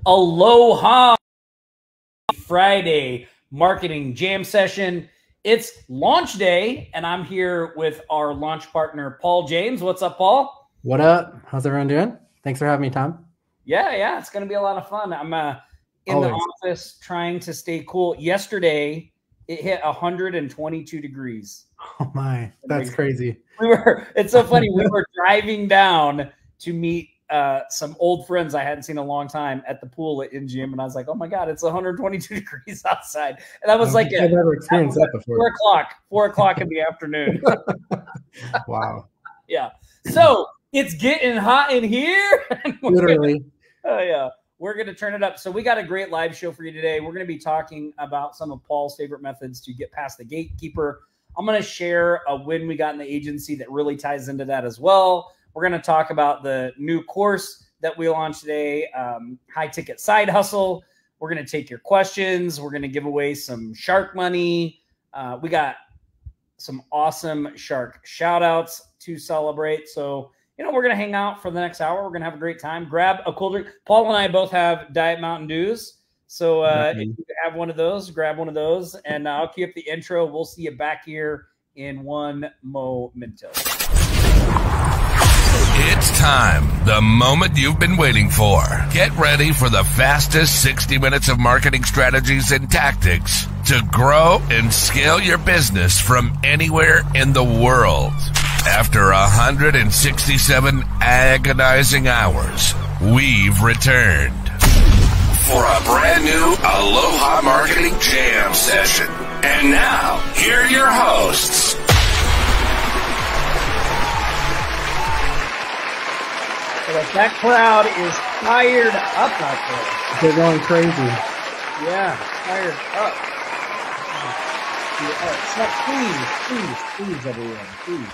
Aloha Friday marketing jam session. It's launch day, and I'm here with our launch partner, Paul James. What's up, Paul? What up? How's everyone doing? Thanks for having me, Tom. Yeah, it's going to be a lot of fun. I'm in the office trying to stay cool. Yesterday, it hit 122 degrees. Oh my, that's crazy. It's so funny. We were driving down to meet some old friends I hadn't seen in a long time at the pool at MGM, and I was like, "Oh my God, it's 122 degrees outside!" And that was like I've never experienced that before. 4 o'clock in the afternoon. Wow. Yeah. So it's getting hot in here. Literally. Oh yeah. We're going to turn it up. So we got a great live show for you today. We're going to be talking about some of Paul's favorite methods to get past the gatekeeper. I'm going to share a win we got in the agency that really ties into that as well. We're going to talk about the new course that we launched today, high ticket side hustle. We're going to take your questions. We're going to give away some shark money. We got some awesome shark shout outs to celebrate. So, you know, we're going to hang out for the next hour. We're going to have a great time. Grab a cool drink. Paul and I both have Diet Mountain Dews. So if you have one of those, grab one of those. And I'll keep the intro. We'll see you back here in one momento. It's time. The moment you've been waiting for. Get ready for the fastest 60 minutes of marketing strategies and tactics to grow and scale your business from anywhere in the world. After 167 agonizing hours, we've returned for a brand new Aloha Marketing Jam session. And now, here are your hosts. That crowd is fired up out there. They're going crazy. Yeah, fired up. Please, everyone, please.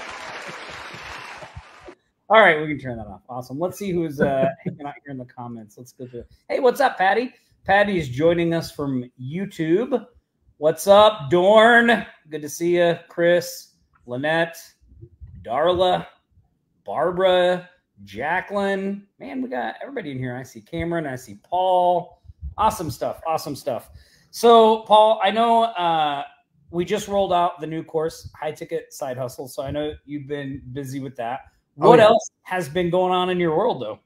All right, we can turn that off. Awesome. Let's see who's hanging out here in the comments. Let's go to. Hey, what's up, Patty? Patty is joining us from YouTube. What's up, Dorn? Good to see you. Chris, Lynette, Darla, Barbara, Jacqueline. Man, we got everybody in here. I see Cameron. I see Paul. Awesome stuff. Awesome stuff. So, Paul, I know we just rolled out the new course, High Ticket Side Hustle. So I know you've been busy with that. What else has been going on in your world, though?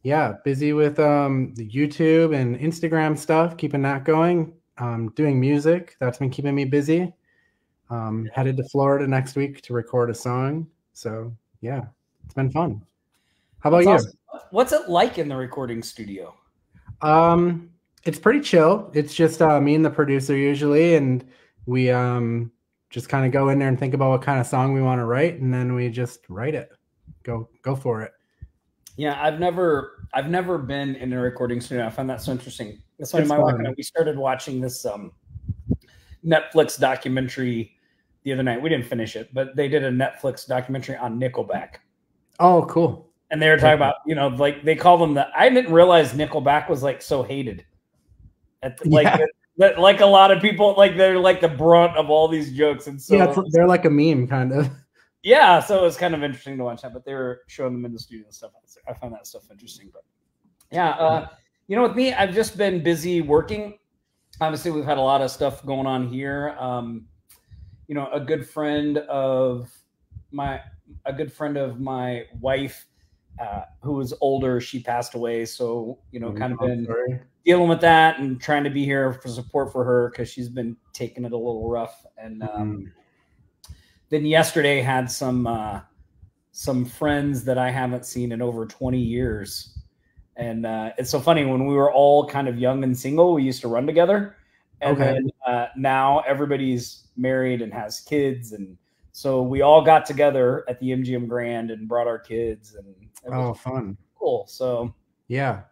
Yeah, busy with the YouTube and Instagram stuff, keeping that going. Doing music. That's been keeping me busy. Headed to Florida next week to record a song. So yeah, it's been fun. How about you? Awesome. What's it like in the recording studio? It's pretty chill. It's just me and the producer usually, and we just kind of go in there and think about what kind of song we want to write, and then we just write it. Go for it. Yeah, I've never been in a recording studio. I find that so interesting. That's why my wife and I, we started watching this Netflix documentary the other night. We didn't finish it, but they did a Netflix documentary on Nickelback. Oh, cool. And they were talking about, you know, like they call them I didn't realize Nickelback was like so hated. Like a lot of people, like they're like the brunt of all these jokes. And so yeah, they're like a meme kind of. Yeah, so it was kind of interesting to watch that, but they were showing them in the studio and stuff. I find that stuff interesting. But yeah, you know, with me, I've just been busy working. Obviously, we've had a lot of stuff going on here. You know, a good friend of my wife, who was older, she passed away. So, you know, kind of been dealing with that and trying to be here for support for her because she's been taking it a little rough. And then yesterday had some friends that I haven't seen in over 20 years. And it's so funny, when we were all kind of young and single, we used to run together. And then now everybody's married and has kids. And so we all got together at the MGM Grand and brought our kids. And it was fun. Cool. So yeah,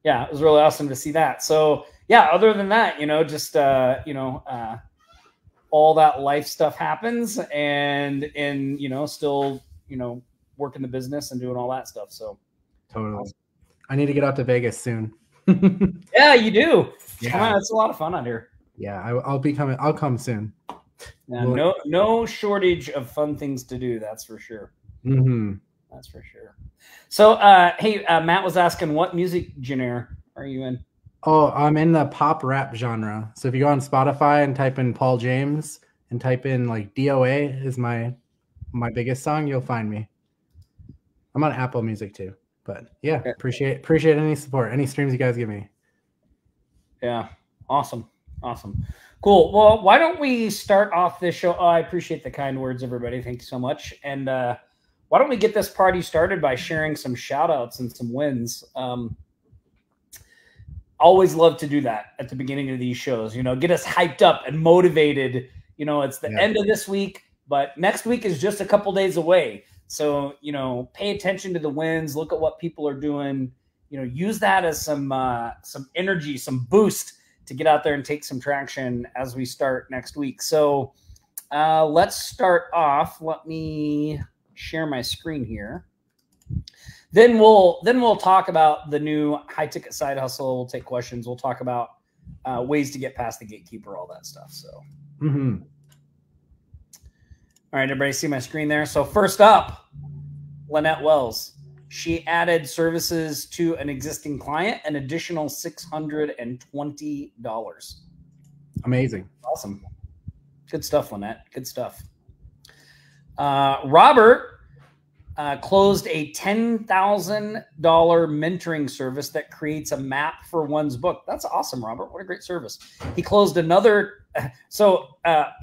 it was really awesome to see that. So yeah, other than that, you know, just, all that life stuff happens and you know, still, you know, working the business and doing all that stuff. So totally. Awesome. I need to get out to Vegas soon. Yeah, you do. Yeah. Come on, it's a lot of fun out here. Yeah, I'll be coming. I'll come soon. Yeah, no shortage of fun things to do. That's for sure. Mm-hmm. That's for sure. So, hey, Matt was asking, what music genre are you in? Oh, I'm in the pop rap genre. So if you go on Spotify and type in Paul James and type in like DOA is my biggest song, you'll find me. I'm on Apple Music too. But yeah, okay. appreciate any support, any streams you guys give me. Yeah, awesome. Cool. Well, why don't we start off this show? Oh, I appreciate the kind words, everybody. Thank you so much. And why don't we get this party started by sharing some shout outs and some wins? Always love to do that at the beginning of these shows, get us hyped up and motivated. It's the end of this week, but next week is just a couple days away. So, pay attention to the wins, look at what people are doing, use that as some energy, some boost to get out there and take some traction as we start next week. So let's start off. Let me share my screen here. Then we'll talk about the new high ticket side hustle. We'll take questions. We'll talk about ways to get past the gatekeeper, all that stuff. So, All right, everybody see my screen there. So first up, Lynette Wells. She added services to an existing client, an additional $620. Amazing. Awesome. Good stuff, Lynette. Good stuff. Robert closed a $10,000 mentoring service that creates a map for one's book. That's awesome, Robert. What a great service. He closed another. So,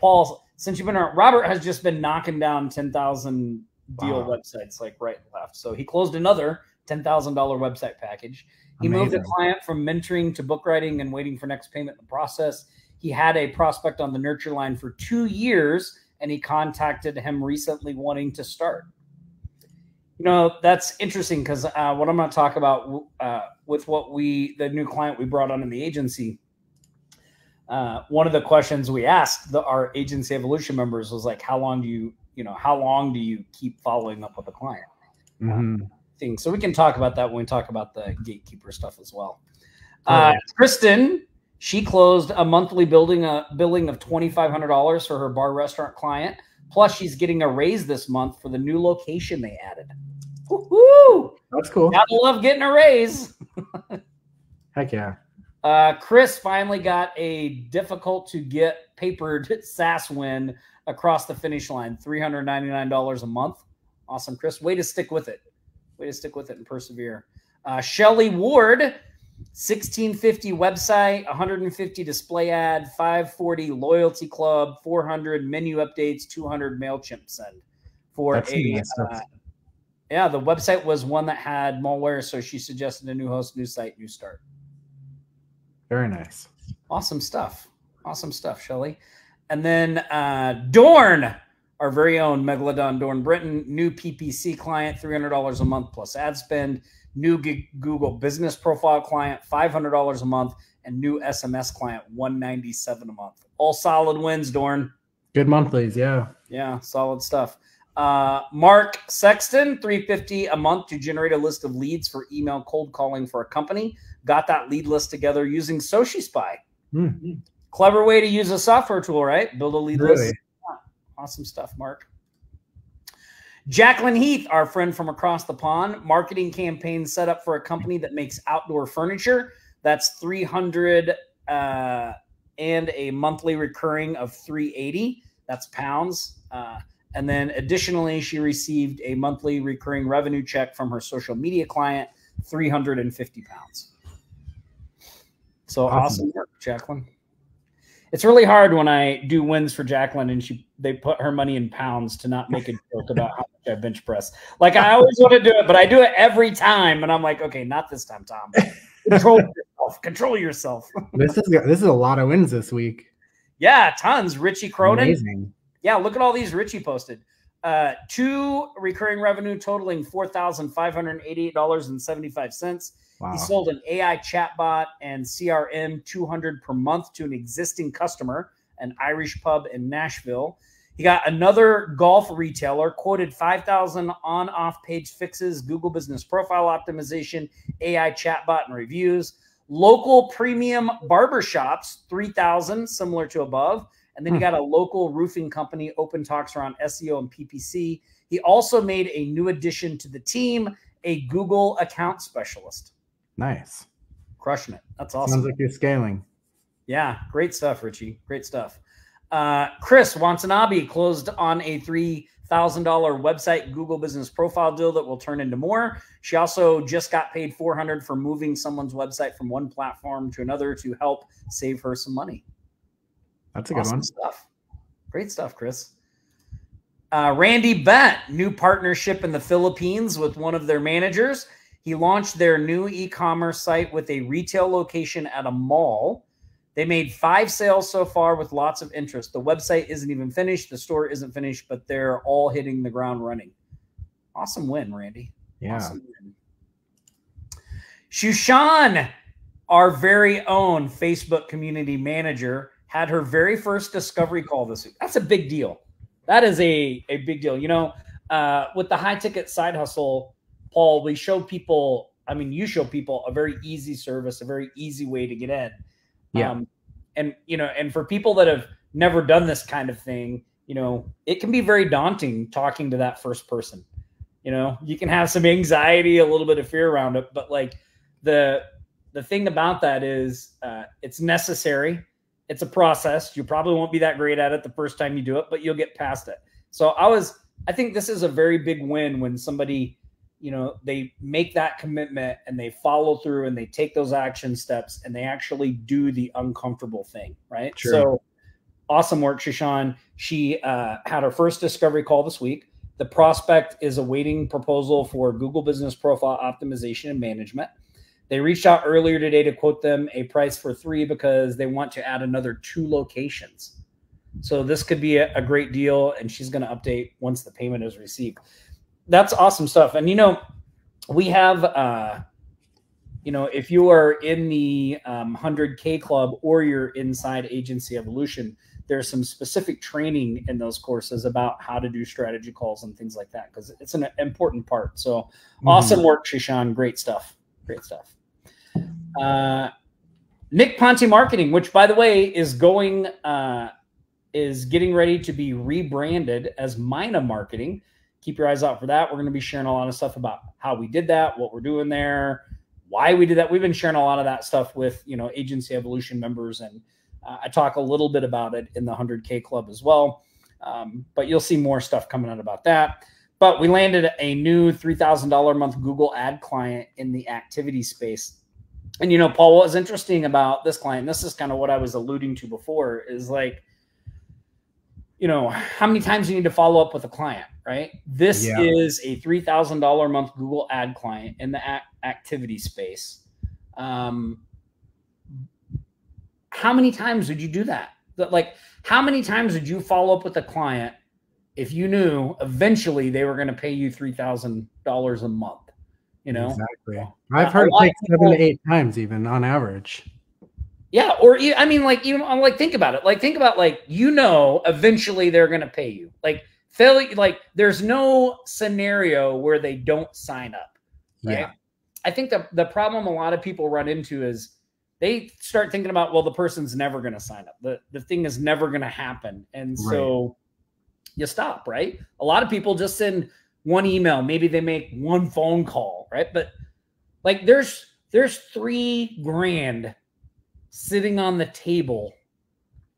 Paul, since you've been around, Robert has just been knocking down 10,000 deal websites like right and left. So he closed another $10,000 website package. He moved a client from mentoring to book writing and waiting for next payment in the process. He had a prospect on the nurture line for 2 years, and he contacted him recently wanting to start. That's interesting because what I'm going to talk about with the new client we brought on in the agency, one of the questions we asked our agency evolution members was like, how long do you keep following up with a client? So we can talk about that when we talk about the gatekeeper stuff as well. Kristen, she closed a monthly billing of $2,500 for her bar restaurant client. Plus she's getting a raise this month for the new location they added. Woo-hoo! That's cool. Gotta love getting a raise. Heck yeah. Chris finally got a difficult to get papered SaaS win across the finish line, $399 a month. Awesome, Chris. Way to stick with it. And persevere. Shelly Ward, 1650 website, 150 display ad, 540 loyalty club, 400 menu updates, 200 MailChimp send. The website was one that had malware, so she suggested a new host, new site, new start. Very nice. Awesome stuff, Shelly. And then Dorn, our very own Megalodon Dorn Britton, new PPC client, $300 a month plus ad spend, new Google business profile client, $500 a month, and new SMS client, $197 a month. All solid wins, Dorn. Good monthlies, yeah. Yeah, solid stuff. Mark Sexton, $350 a month to generate a list of leads for email cold calling for a company. Got that lead list together using SociSpy. Clever way to use a software tool, right? Build a lead list. Yeah. Awesome stuff, Mark. Jacqueline Heath, our friend from across the pond, marketing campaign set up for a company that makes outdoor furniture. That's $300 and a monthly recurring of $380. That's pounds. And then additionally, she received a monthly recurring revenue check from her social media client, 350 pounds. So awesome work, Jacqueline. It's really hard when I do wins for Jacqueline and they put her money in pounds to not make a joke about how much I bench press. Like I always want to do it, but I do it every time. And I'm like, okay, not this time, Tom. Control yourself. This is a lot of wins this week. Yeah, tons. Richie Cronin. Amazing. Yeah, look at all these Richie posted. 2 recurring revenue totaling $4,588.75. Wow. He sold an AI chatbot and CRM 200 per month to an existing customer, an Irish pub in Nashville. He got another golf retailer, quoted 5,000 on-off page fixes, Google business profile optimization, AI chatbot and reviews. Local premium barbershops, 3,000, similar to above. And then he got a local roofing company, open talks around SEO and PPC. He also made a new addition to the team, a Google account specialist. Nice. Crushing it. That's awesome. Sounds like you're scaling. Yeah, great stuff, Richie. Great stuff. Chris Watanabe closed on a $3,000 website Google business profile deal that will turn into more. She also just got paid $400 for moving someone's website from one platform to another to help save her some money. That's a good one. Stuff. Great stuff, Chris. Randy Bent, new partnership in the Philippines with one of their managers. He launched their new e-commerce site with a retail location at a mall. They made 5 sales so far with lots of interest. The website isn't even finished. The store isn't finished, but they're all hitting the ground running. Awesome win, Randy. Yeah. Awesome win. Shushan, our very own Facebook community manager, had her very first discovery call this week. That's a big deal. That is a big deal. You know, with the high ticket side hustle, Paul, we show people, I mean, you show people a very easy service, a very easy way to get in. Yeah. And, you know, and for people that have never done this kind of thing, you know, it can be very daunting talking to that first person. You know, you can have some anxiety, a little bit of fear around it, but like the thing about that is it's necessary. It's a process. You probably won't be that great at it the first time you do it, but you'll get past it. So I think this is a very big win when somebody, you know, they make that commitment and they follow through and they take those action steps and they actually do the uncomfortable thing, right? Sure. So awesome work, Shushan. She had her first discovery call this week. The prospect is awaiting proposal for Google Business Profile Optimization and Management. They reached out earlier today to quote them a price for 3 because they want to add another 2 locations. So this could be a great deal, and she's going to update once the payment is received. That's awesome stuff. And, you know, we have, you know, if you are in the 100K club or you're inside Agency Evolution, there's some specific training in those courses about how to do strategy calls and things like that, because it's an important part. So awesome work, Shushan. Great stuff. Great stuff. Nick Ponte Marketing, which, by the way, is getting ready to be rebranded as Mina Marketing. Keep your eyes out for that. We're going to be sharing a lot of stuff about how we did that, what we're doing there, why we did that. We've been sharing a lot of that stuff with, you know, Agency Evolution members, and I talk a little bit about it in the 100K club as well. But you'll see more stuff coming out about that. But we landed a new $3,000 a month Google ad client in the activity space. And, you know, Paul, what was interesting about this client, this is kind of what I was alluding to before, is like, you know, how many times you need to follow up with a client, right? This is a $3,000 a month Google ad client in the activity space. How many times would you do that? Like, how many times would you follow up with a client if you knew eventually they were going to pay you $3,000 a month? You know, exactly. I've heard it take 7 to 8 times even on average. Yeah. Or I mean, like, even like, think about it. Like, think about, like, you know, eventually they're going to pay you. Like, there's no scenario where they don't sign up. Right? Yeah. I think the problem a lot of people run into is they start thinking about, well, the person's never going to sign up. The thing is never going to happen. And so you stop, right? A lot of people just send one email. Maybe they make one phone call, right? But like, there's $3,000 sitting on the table,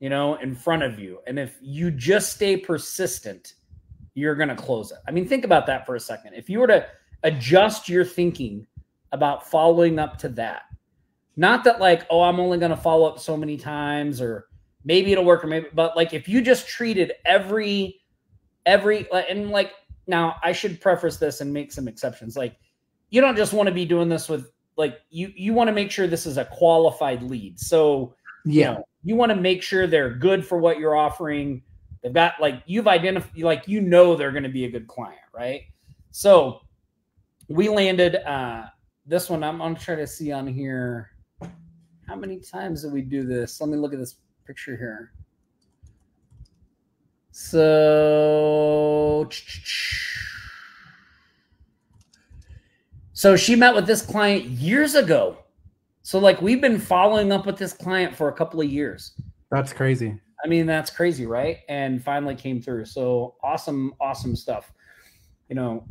you know, in front of you. And if you just stay persistent, you're going to close it. I mean, think about that for a second. If you were to adjust your thinking about following up to that, not that like, oh, I'm only going to follow up so many times, or maybe it'll work, or maybe, but like, if you just treated every, and like, now I should preface this and make some exceptions. Like, you don't just want to be doing this with, like, you want to make sure this is a qualified lead. So, you know, you want to make sure they're good for what you're offering. They've got, like, you've identified, like, you know, they're going to be a good client, right? So we landed this one. I'm going to try to see on here. How many times did we do this? Let me look at this picture here. So she met with this client years ago. So like, we've been following up with this client for a couple of years. That's crazy. I mean, that's crazy, right? And finally came through. So awesome, awesome stuff. You know,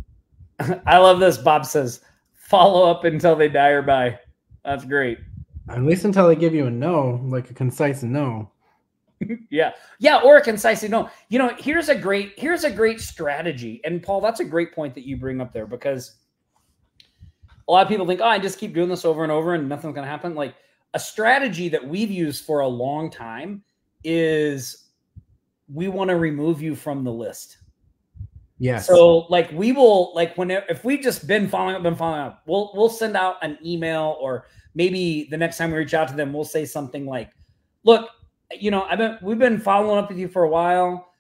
I love this. Bob says, follow up until they die or buy. That's great. At least until they give you a no, like a concise no. Yeah. Or a concise no. You know, here's a great strategy. And Paul, that's a great point that you bring up there, because a lot of people think, oh, I just keep doing this over and over and nothing's going to happen. Like, a strategy that we've used for a long time is we want to remove you from the list. Yes. So like we will, like if we've just been following up, we'll send out an email, or maybe the next time we reach out to them, we'll say something like, look, you know, we've been following up with you for a while.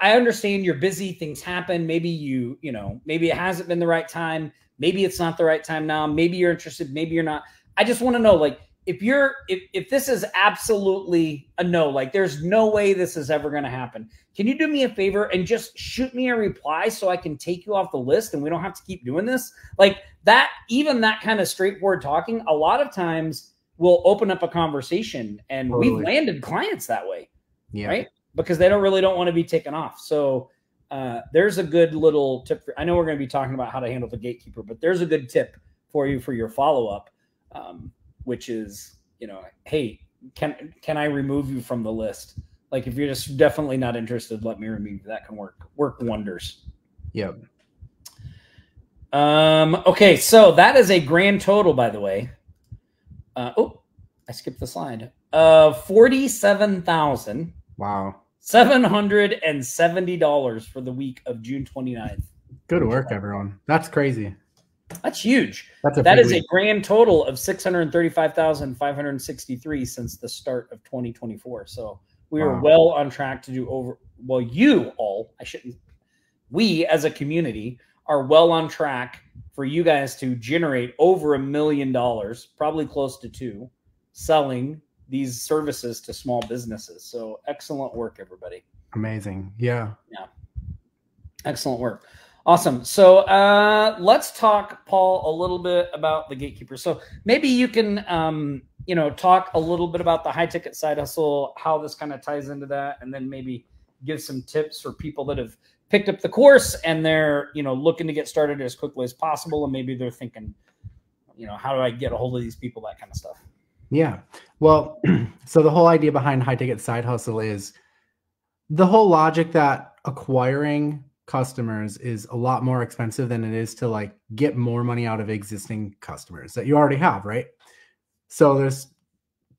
I understand you're busy. Things happen. Maybe you know, maybe it hasn't been the right time. Maybe it's not the right time now. Maybe you're interested. Maybe you're not. I just want to know, like, if this is absolutely a no, like there's no way this is ever going to happen, can you do me a favor and just shoot me a reply so I can take you off the list and we don't have to keep doing this? Like that, even that kind of straightforward talking, a lot of times will open up a conversation, and Totally. we've landed clients that way, Yeah. right? Because they don't want to be taken off. So there's a good little tip. I know we're going to be talking about how to handle the gatekeeper, but there's a good tip for you for your follow-up, which is, you know, hey, can I remove you from the list? Like, if you're just definitely not interested, let me remove you. That can work wonders. Yep. Okay, so that is a grand total, by the way. Oh, I skipped the slide. $47,770 Wow. for the week of June 29th. Good work, everyone. That's crazy. That's huge. That's That is week. a grand total of 635,563 since the start of 2024. So we are well on track to do we as a community are well on track for you guys to generate over $1 million, probably close to $2 million, selling these services to small businesses. So excellent work, everybody. Amazing. Yeah. Excellent work. Awesome. So let's talk, Paul, a little bit about the gatekeeper. So maybe you can, talk a little bit about the high ticket side hustle, how this kind of ties into that, and then maybe give some tips for people that have picked up the course and they're, looking to get started as quickly as possible. And maybe they're thinking, how do I get a hold of these people, that kind of stuff. Yeah. Well, so the whole idea behind high ticket side hustle is the whole logic that acquiring customers is a lot more expensive than it is to like get more money out of existing customers that you already have, right? So there's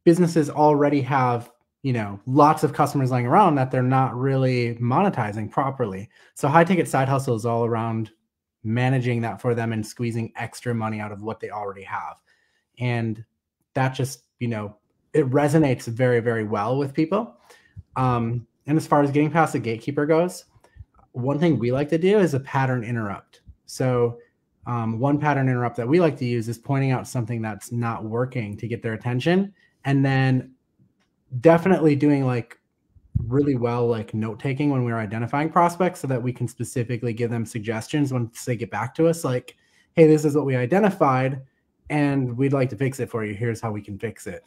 businesses already have, lots of customers lying around that they're not really monetizing properly. So high ticket side hustle is all around managing that for them and squeezing extra money out of what they already have. And that just, it resonates very, very well with people. And as far as getting past the gatekeeper goes, one thing we like to do is a pattern interrupt. So one pattern interrupt that we like to use is pointing out something that's not working to get their attention, and then definitely doing like really well, like note taking when we're identifying prospects so that we can specifically give them suggestions once they get back to us, like, hey, this is what we identified and we'd like to fix it for you. Here's how we can fix it.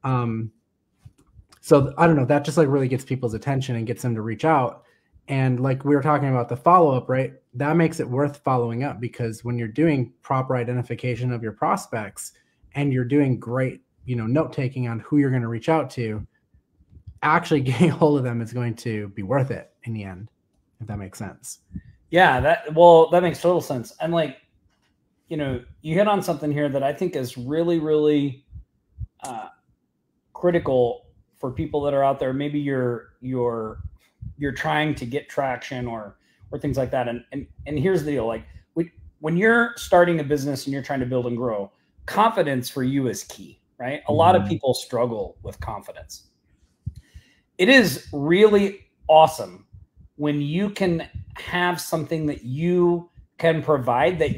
So I don't know, that just like really gets people's attention and gets them to reach out. And like we were talking about the follow-up, right? That makes it worth following up, because when you're doing proper identification of your prospects and you're doing great, note taking on who you're going to reach out to, actually getting a hold of them is going to be worth it in the end, if that makes sense. Yeah, that makes total sense. And like, you hit on something here that I think is really, really critical for people that are out there. Maybe you're trying to get traction or things like that. And here's the deal. Like when you're starting a business and you're trying to build and grow, confidence for you is key, right? A lot of people struggle with confidence. It is really awesome when you can have something that you can provide that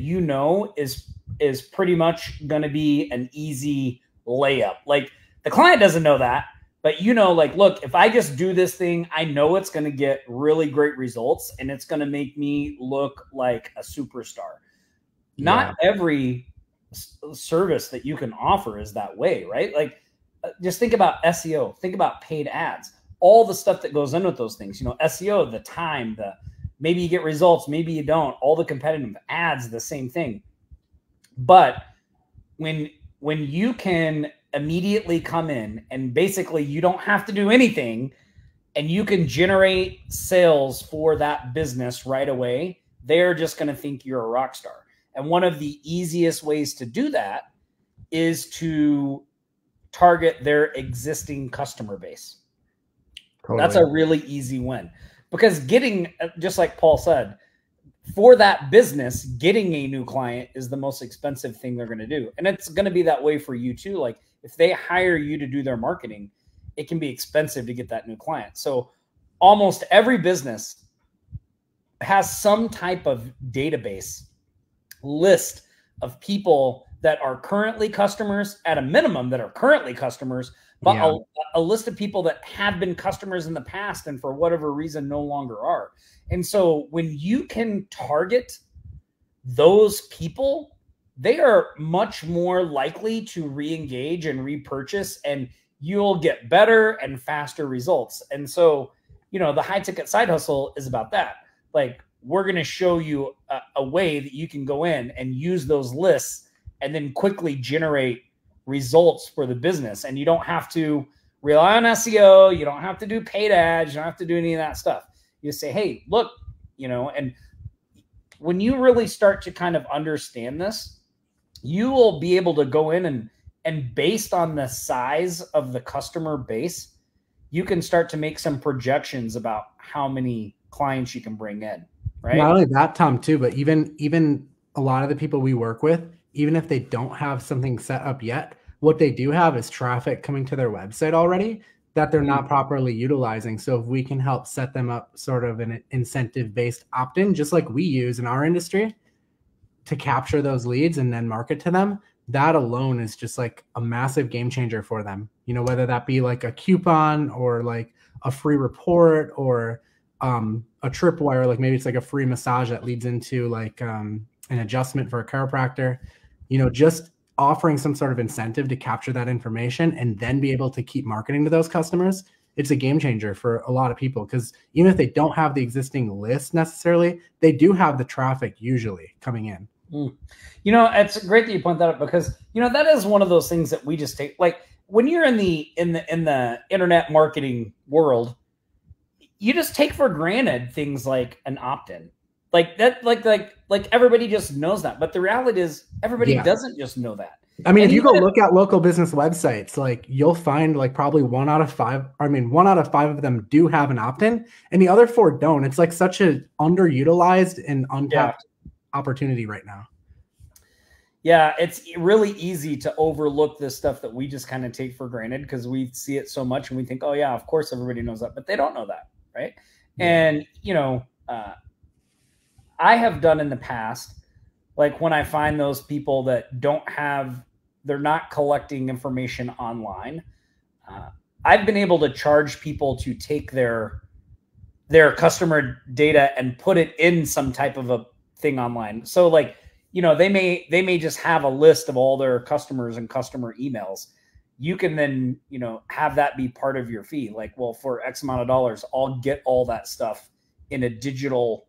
is pretty much going to be an easy layup. Like the client doesn't know that, but like, look, if I just do this thing, I know it's going to get really great results and it's going to make me look like a superstar. Yeah. Not every service that you can offer is that way, right? Like just think about SEO, think about paid ads, all the stuff that goes in with those things, SEO, the time, the Maybe you get results, maybe you don't. All the competitive ads, the same thing. But when you can immediately come in and basically you don't have to do anything and you can generate sales for that business right away, they're just going to think you're a rock star. And one of the easiest ways to do that is to target their existing customer base. Totally. That's a really easy win, because getting, just like Paul said, for that business, getting a new client is the most expensive thing they're going to do. And it's going to be that way for you too. Like if they hire you to do their marketing, it can be expensive to get that new client. So almost every business has some type of database list of people that are currently customers, at a minimum that are currently customers, but a list of people that have been customers in the past and for whatever reason no longer are. And so when you can target those people, they are much more likely to re-engage and repurchase, and you'll get better and faster results. And so, you know, the high ticket side hustle is about that. Like, we're going to show you a way that you can go in and use those lists and then quickly generate results for the business. And you don't have to rely on SEO. You don't have to do paid ads. You don't have to do any of that stuff. You say, hey, look, you know, and when you really start to kind of understand this, you will be able to go in and based on the size of the customer base, you can start to make some projections about how many clients you can bring in, right? Not only that, Tom, too, but even a lot of the people we work with, even if they don't have something set up yet, what they do have is traffic coming to their website already that they're not properly utilizing. So if we can help set them up sort of an incentive-based opt-in, just like we use in our industry, to capture those leads and then market to them, that alone is just like a massive game changer for them. You know, whether that be like a coupon or like a free report or a tripwire, like maybe it's like a free massage that leads into like an adjustment for a chiropractor, you know, just offering some sort of incentive to capture that information and then be able to keep marketing to those customers. It's a game changer for a lot of people, because even if they don't have the existing list necessarily, they do have the traffic usually coming in. You know, it's great that you point that out, because, you know, that is one of those things that we just take, like when you're in the internet marketing world, you just take for granted things like an opt-in. Like that, like everybody just knows that. But the reality is everybody doesn't just know that. I mean, if you go look at local business websites, like you'll find like probably 1 out of 5, I mean, 1 out of 5 of them do have an opt-in and the other 4 don't. It's like such an underutilized and untapped opportunity right now. Yeah, it's really easy to overlook this stuff that we just kind of take for granted because we see it so much and we think, oh yeah, of course everybody knows that, but they don't know that, right? Yeah. And, you know, I have done in the past, like when I find those people that don't have, they're not collecting information online, I've been able to charge people to take their customer data and put it in some type of a thing online. So like, you know, they may just have a list of all their customers and customer emails. You can then, you know, have that be part of your fee. Like, well, for X amount of dollars, I'll get all that stuff in a digital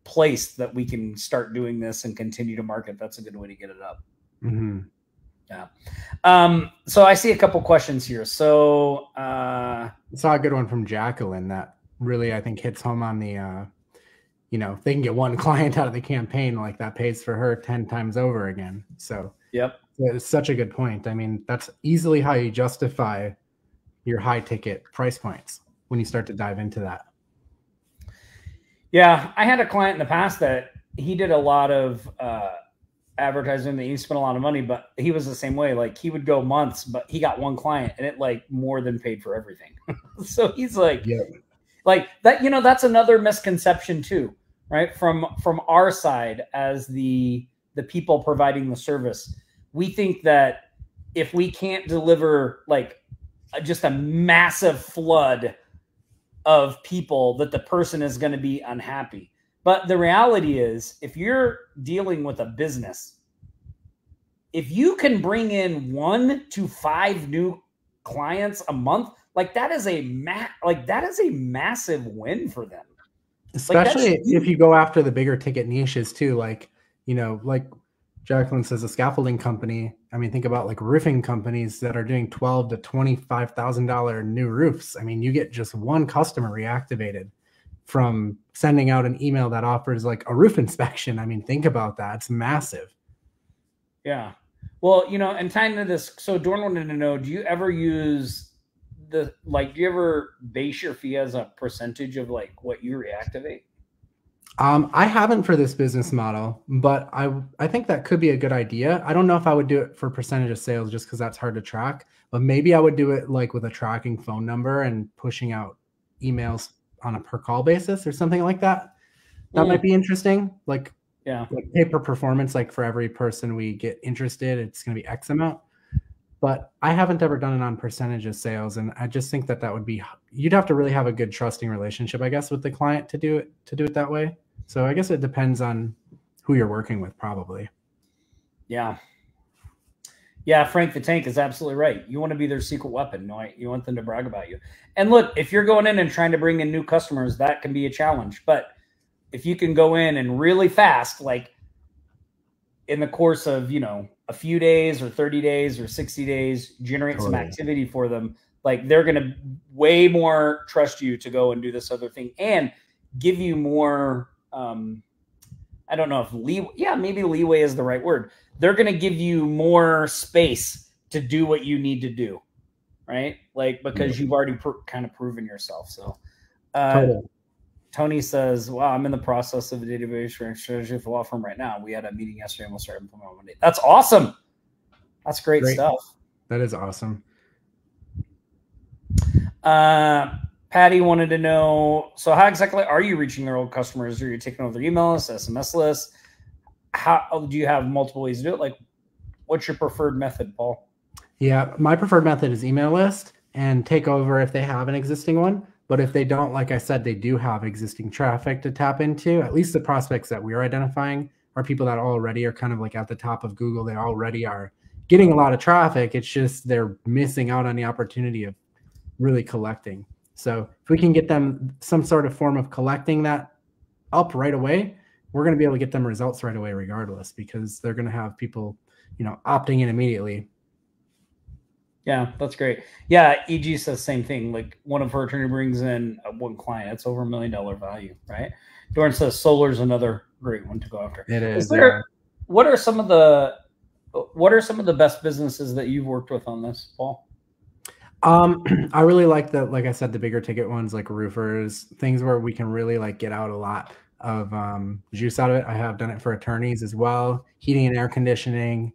place that we can start doing this and continue to market. That's a good way to get it up. Mm-hmm. Yeah. So I see a couple questions here. So I saw a good one from Jacqueline that really, I think, hits home on the, you know, if they can get one client out of the campaign, like that pays for her 10 times over again. So yep. It's such a good point. I mean, that's easily how you justify your high ticket price points when you start to dive into that. Yeah. I had a client in the past that he did a lot of advertising, that he spent a lot of money, but he was the same way. Like he would go months, but he got one client and it like more than paid for everything. So he's like, like that, you know, that's another misconception too, right? From our side as the people providing the service, we think that if we can't deliver like just a massive flood of people, that the person is going to be unhappy. But the reality is, if you're dealing with a business, if you can bring in 1 to 5 new clients a month, like that is a massive win for them. Especially if you go after the bigger ticket niches too, like, you know, like Jacqueline says, a scaffolding company. I mean, think about like roofing companies that are doing $12,000 to $25,000 new roofs. I mean, you get just one customer reactivated from sending out an email that offers like a roof inspection. I mean, think about that. It's massive. Yeah. Well, you know, and tying to this, so Dorn wanted to know, do you ever use do you ever base your fee as a percentage of like what you reactivate? I haven't for this business model, but I think that could be a good idea. I don't know if I would do it for percentage of sales just because that's hard to track, but maybe I would do it like with a tracking phone number and pushing out emails on a per call basis or something like that. That might be interesting. Like, yeah, like pay per performance, like for every person we get interested, it's going to be X amount. But I haven't ever done it on percentage of sales. And I just think that that would be, you'd have to really have a good trusting relationship, I guess, with the client to do it that way. So I guess it depends on who you're working with, probably. Yeah. Yeah. Frank the Tank is absolutely right. You want to be their secret weapon. You want them to brag about you. And look, if you're going in and trying to bring in new customers, that can be a challenge. But if you can go in and really fast, like in the course of, you know, a few days or 30 days or 60 days, generate some activity for them, like they're going to way more trust you to go and do this other thing and give you more, I don't know if maybe leeway is the right word. They're going to give you more space to do what you need to do. Right. Like, because you've already kind of proven yourself. So, Tony says, wow, I'm in the process of a database strategy for law firm right now. We had a meeting yesterday and we'll start implementing on Monday. That's awesome. That's great stuff. That is awesome. Patty wanted to know, so how exactly are you reaching their old customers? Are you taking over their email lists, SMS lists? How do you have multiple ways to do it? Like, what's your preferred method, Paul? Yeah, my preferred method is email list and take over if they have an existing one. But if they don't, like I said, they do have existing traffic to tap into. At least the prospects that we're identifying are people that already are kind of like at the top of Google. They already are getting a lot of traffic. It's just they're missing out on the opportunity of really collecting. So if we can get them some sort of form of collecting that up right away, we're going to be able to get them results right away regardless, because they're going to have people, you know, opting in immediately. Yeah, that's great. Yeah, EG says the same thing. Like one of her attorney brings in one client. It's over $1 million value, right? Dorn says solar's another great one to go after. It is. What are some of the best businesses that you've worked with on this, Paul? I really like the, like I said, the bigger ticket ones like roofers, things where we can really like get out a lot of juice out of it. I have done it for attorneys as well, heating and air conditioning,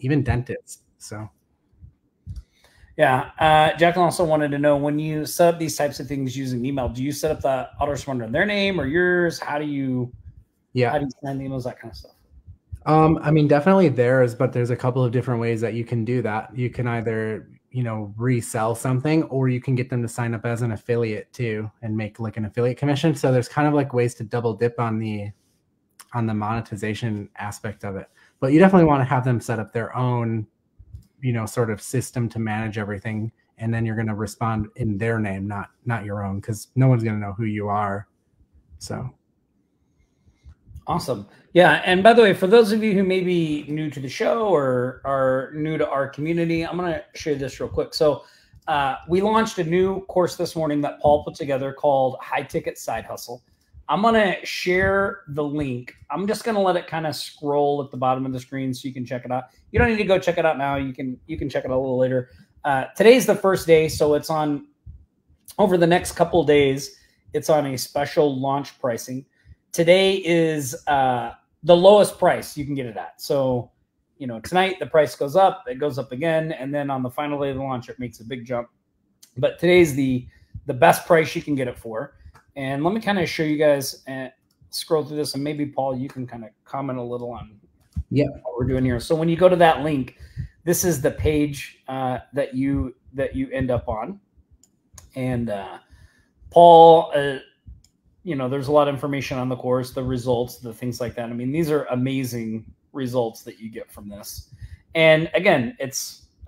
even dentists. So. Yeah. Jacqueline also wanted to know, when you set up these types of things using email, do you set up the autoresponder in their name or yours? How do you send emails, that kind of stuff? I mean, definitely theirs, but there's a couple of different ways that you can do that. You can either, you know, resell something, or you can get them to sign up as an affiliate too and make like an affiliate commission. So there's kind of like ways to double dip on the monetization aspect of it. But you definitely want to have them set up their own, you know, sort of system to manage everything. And then you're going to respond in their name, not your own, because no one's going to know who you are. So. Awesome. Yeah. And by the way, for those of you who may be new to the show or are new to our community, I'm going to share this real quick. So we launched a new course this morning that Paul put together called High Ticket Side Hustle. I'm going to share the link. I'm just going to let it kind of scroll at the bottom of the screen so you can check it out. You don't need to go check it out now. You can check it out a little later. Today's the first day, so it's on over the next couple of days. It's on a special launch pricing. Today is the lowest price you can get it at. So, you know, tonight the price goes up, it goes up again, and then on the final day of the launch, it makes a big jump. But today's the best price you can get it for. And let me kind of show you guys and scroll through this, and maybe Paul, you can kind of comment a little on what we're doing here. So when you go to that link, this is the page that you end up on. And Paul, you know, there's a lot of information on the course, the results, the things like that. I mean, these are amazing results that you get from this. And again,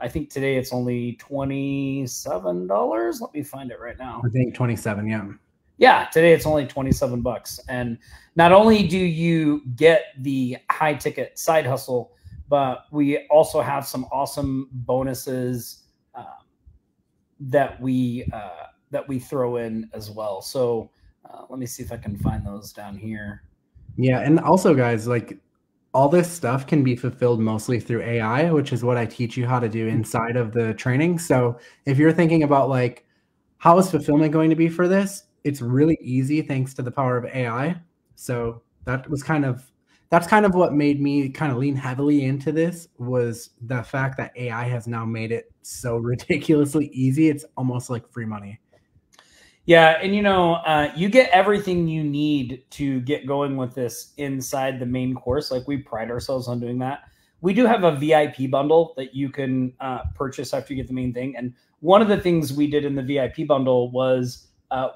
I think today it's only $27. Let me find it right now. I think 27, yeah. Yeah, today it's only 27 bucks. And not only do you get the high ticket side hustle, but we also have some awesome bonuses that we throw in as well. So let me see if I can find those down here. Yeah, and also, guys, like all this stuff can be fulfilled mostly through AI, which is what I teach you how to do inside of the training. So if you're thinking about like, how is fulfillment going to be for this? It's really easy thanks to the power of AI. So that's kind of what made me kind of lean heavily into this, was the fact that AI has now made it so ridiculously easy. It's almost like free money. Yeah, and you get everything you need to get going with this inside the main course. Like, we pride ourselves on doing that. We do have a VIP bundle that you can purchase after you get the main thing. And one of the things we did in the VIP bundle was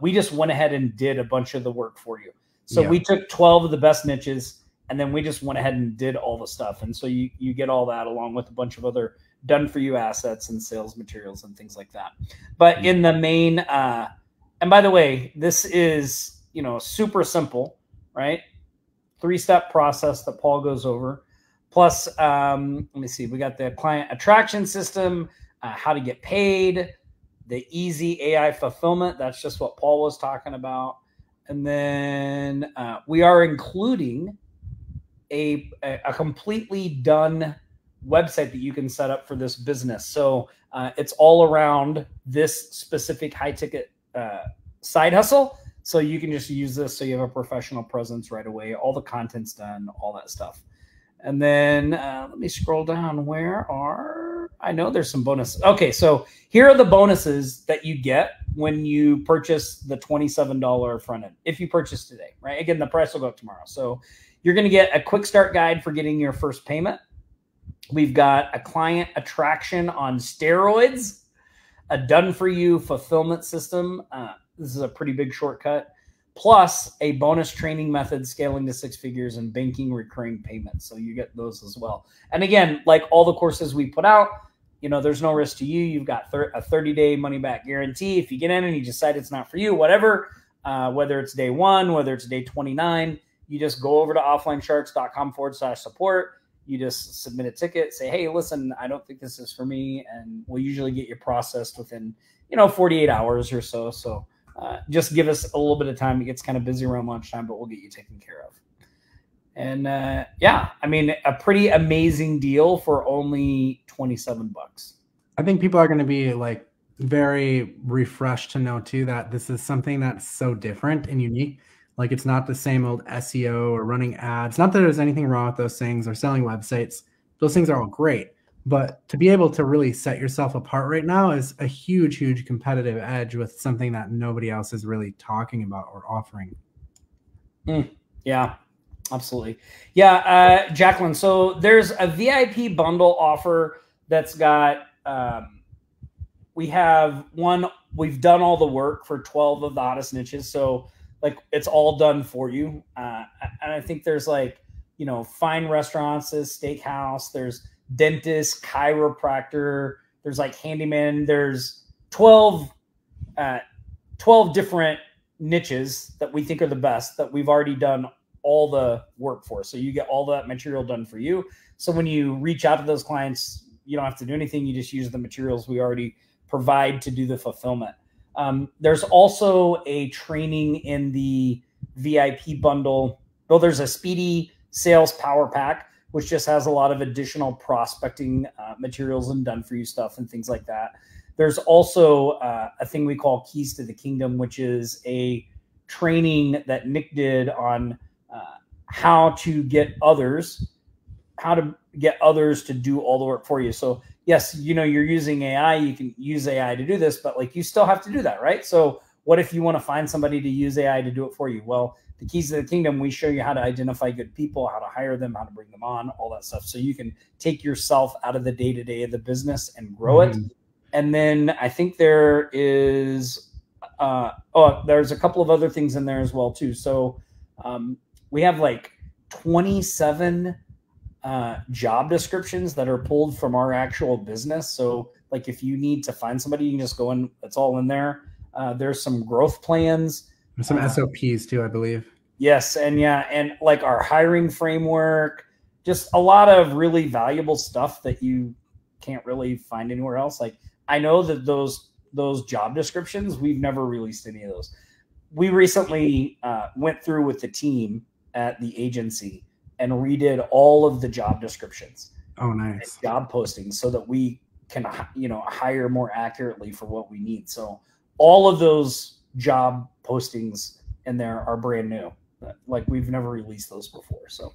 we just went ahead and did a bunch of the work for you. So we took 12 of the best niches, and then we just went ahead and did all the stuff. And so you get all that along with a bunch of other done for you assets and sales materials and things like that. But in the main, and by the way, this is, super simple, right? 3-step process that Paul goes over. Plus, let me see, we got the client attraction system, how to get paid, the easy AI fulfillment. That's just what Paul was talking about. And then we are including a completely done website that you can set up for this business. So it's all around this specific high ticket side hustle. So you can just use this so you have a professional presence right away. All the content's done, all that stuff. And then let me scroll down. I know there's some bonuses. Okay, so here are the bonuses that you get when you purchase the $27 front end. If you purchase today, right? Again, the price will go up tomorrow. So you're going to get a quick start guide for getting your first payment. We've got a client attraction on steroids, a done-for-you fulfillment system. This is a pretty big shortcut. Plus a bonus training method, scaling to 6 figures, and banking recurring payments. So you get those as well. And again, like all the courses we put out, there's no risk to you. You've got a 30-day money-back guarantee. If you get in and you decide it's not for you, whatever, whether it's day 1, whether it's day 29, you just go over to offlinesharks.com/support. You just submit a ticket, say, hey, listen, I don't think this is for me. And we'll usually get you processed within, 48 hours or so. So just give us a little bit of time. It gets kind of busy around lunchtime, but we'll get you taken care of. And yeah, I mean, a pretty amazing deal for only 27 bucks. I think people are going to be like very refreshed to know too that this is something that's so different and unique. Like, it's not the same old SEO or running ads. Not that there's anything wrong with those things, or selling websites. Those things are all great. But to be able to really set yourself apart right now is a huge, huge competitive edge with something that nobody else is really talking about or offering. Yeah, absolutely. Yeah, Jacqueline, so there's a VIP bundle offer that's got, we've done all the work for 12 of the hottest niches. So like, it's all done for you. And I think there's like, fine restaurants, steakhouse, there's dentist, chiropractor, there's like handyman, there's 12 different niches that we think are the best that we've already done all the work for. So you get all that material done for you. So when you reach out to those clients, you don't have to do anything. You just use the materials we already provide to do the fulfillment. There's also a training in the VIP bundle. Well, there's a speedy sales power pack, which just has a lot of additional prospecting materials and done for you stuff and things like that. There's also a thing we call Keys to the Kingdom, which is a training that Nick did on how to get others to do all the work for you. So yes, you're using AI, you can use AI to do this, but like, you still have to do that, right? So what if you want to find somebody to use AI to do it for you? Well, the Keys to the Kingdom, we show you how to identify good people, how to hire them, how to bring them on, all that stuff. So you can take yourself out of the day-to-day of the business and grow it. And then I think there is, there's a couple of other things in there as well too. So we have like 27 job descriptions that are pulled from our actual business. So like, if you need to find somebody, you can just go in, it's all in there. There's some growth plans. There's some SOPs too, I believe. Yes. And yeah. And like our hiring framework, just a lot of really valuable stuff that you can't really find anywhere else. Like I know that those job descriptions, we've never released any of those. We recently went through with the team at the agency and redid all of the job descriptions. Oh, nice. Job postings so that we can, hire more accurately for what we need. So all of those job postings in there are brand new. Like we've never released those before. So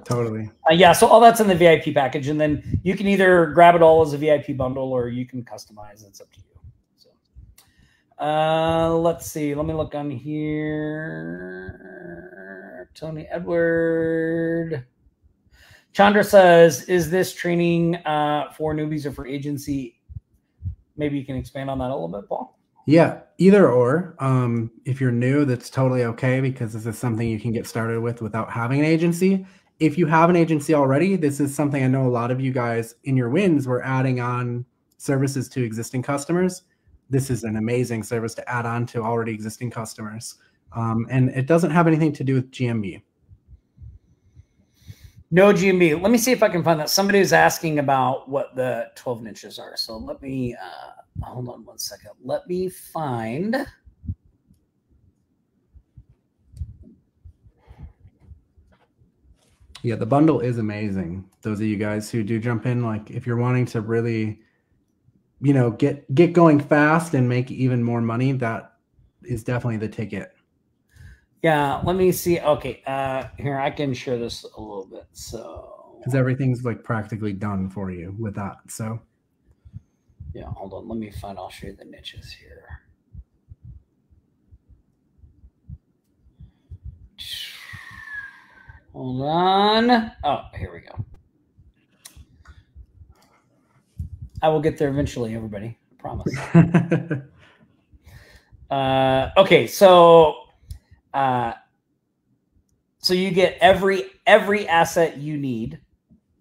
totally. Yeah. So all that's in the VIP package, and then you can either grab it all as a VIP bundle or you can customize. It's up to you. So let's see. Let me look on here. Tony Edward. Chandra says, is this training for newbies or for agency? Maybe you can expand on that a little bit, Paul. Yeah, either or. If you're new, that's totally okay because this is something you can get started with without having an agency. If you have an agency already, this is something I know a lot of you guys in your wins were adding on services to existing customers. This is an amazing service to add on to already existing customers. And it doesn't have anything to do with GMB. No GMB. Let me see if I can find that. Somebody was asking about what the 12 niches are. So let me, hold on one second. Let me find. Yeah, the bundle is amazing. Those of you guys who do jump in, like if you're wanting to really, get going fast and make even more money, that is definitely the ticket. Yeah, let me see. Okay, here, I can share this a little bit. So, because everything's like practically done for you with that. So, yeah, hold on. Let me find. I'll show you the niches here. Hold on. Oh, here we go. I will get there eventually, everybody. I promise. Okay, so you get every asset you need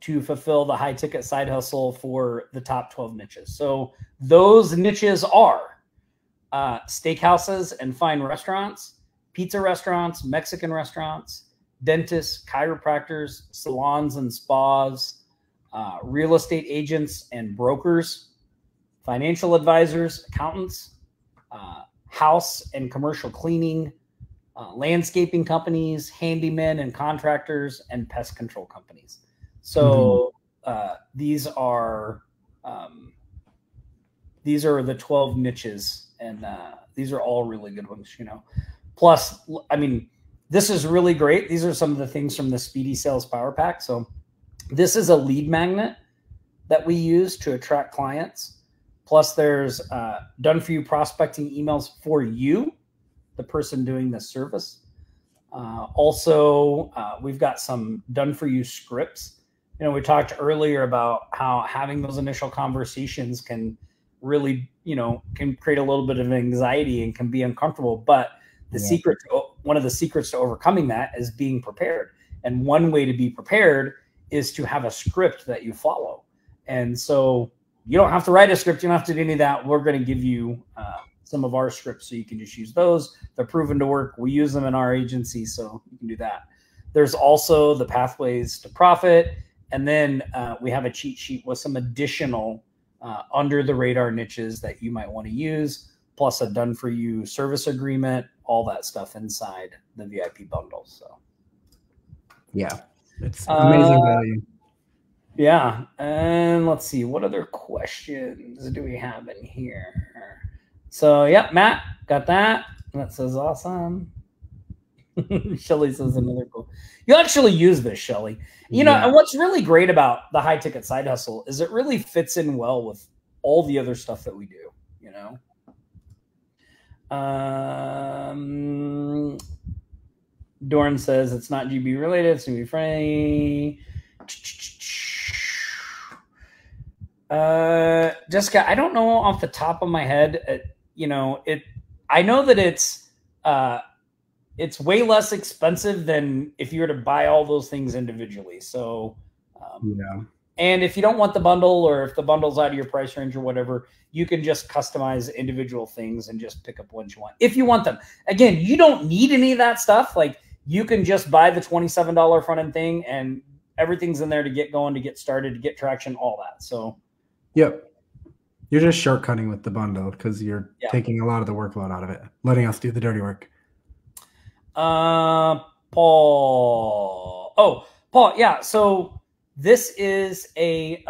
to fulfill the high ticket side hustle for the top 12 niches. So those niches are steakhouses and fine restaurants, pizza restaurants, Mexican restaurants, dentists, chiropractors, salons and spas, real estate agents and brokers, financial advisors, accountants, house and commercial cleaning, landscaping companies, handymen and contractors, and pest control companies. So these are the 12 niches, and these are all really good ones, Plus, I mean, this is really great. These are some of the things from the Speedy Sales Power Pack. So this is a lead magnet that we use to attract clients. Plus there's done for you prospecting emails for you, the person doing the service. Also, we've got some done for you scripts. We talked earlier about how having those initial conversations can really, can create a little bit of anxiety and can be uncomfortable. But one of the secrets to overcoming that is being prepared. And one way to be prepared is to have a script that you follow. And so you don't have to write a script. You don't have to do any of that. We're going to give you some of our scripts so you can just use those. They're proven to work. We use them in our agency, so you can do that. There's also the pathways to profit. And then we have a cheat sheet with some additional under the radar niches that you might want to use, plus a done for you service agreement, all that stuff inside the VIP bundle. So yeah, it's amazing value. Yeah. And let's see, what other questions do we have in here? So yeah, Matt, got that. That says awesome. Shelly says another cool. You actually use this, Shelly. And what's really great about the high ticket side hustle is it really fits in well with all the other stuff that we do, Dorn says it's not GB related, it's GB friendly. Jessica, I don't know off the top of my head. I know that it's way less expensive than if you were to buy all those things individually. So And if you don't want the bundle, or if the bundle's out of your price range or whatever, you can just customize individual things and just pick up ones you want if you want them. Again, you don't need any of that stuff. Like, you can just buy the $27 front end thing, and everything's in there to get going, to get started, to get traction, all that. So, yep. You're just shortcutting with the bundle because you're taking a lot of the workload out of it, letting us do the dirty work. Paul. Oh, Paul. Yeah. So this is a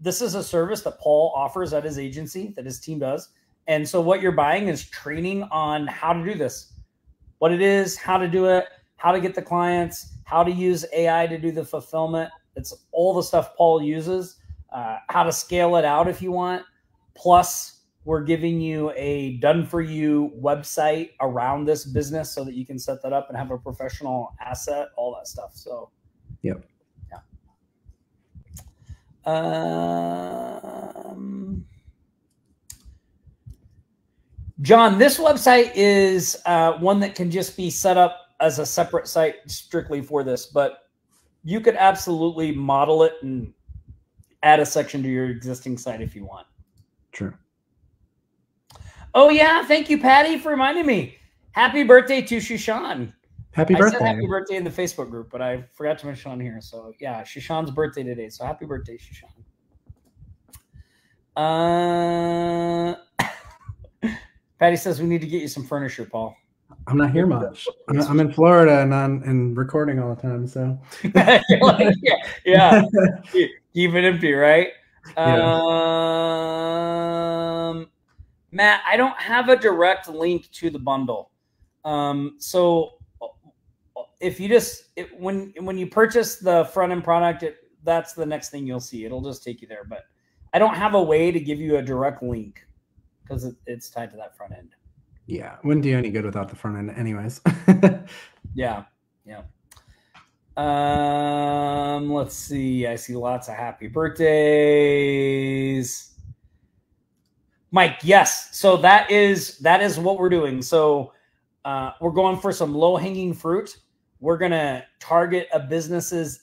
service that Paul offers at his agency, that his team does. And so what you're buying is training on how to do this, what it is, how to do it, how to get the clients, how to use AI to do the fulfillment. It's all the stuff Paul uses, how to scale it out if you want. Plus, we're giving you a done-for-you website around this business so that you can set that up and have a professional asset, all that stuff. So, yep. John, this website is one that can just be set up as a separate site strictly for this, but you could absolutely model it and add a section to your existing site if you want. True. Oh yeah, thank you, Patty, for reminding me. Happy birthday to Shushan. Happy birthday. I said happy birthday in the Facebook group, but I forgot to mention on here. So yeah, Shushan's birthday today. So happy birthday, Shushan. Patty says we need to get you some furniture, Paul. I'm not here much. I'm in Florida and recording all the time. So yeah. Keep it empty, right? Yeah. Matt, I don't have a direct link to the bundle. So if you when you purchase the front end product, that's the next thing you'll see. It'll just take you there. But I don't have a way to give you a direct link because it's tied to that front end. Yeah, wouldn't do any good without the front end, anyways. Yeah. Let's see. I see lots of happy birthdays. Mike, yes. So that is what we're doing. So we're going for some low-hanging fruit. We're going to target a business's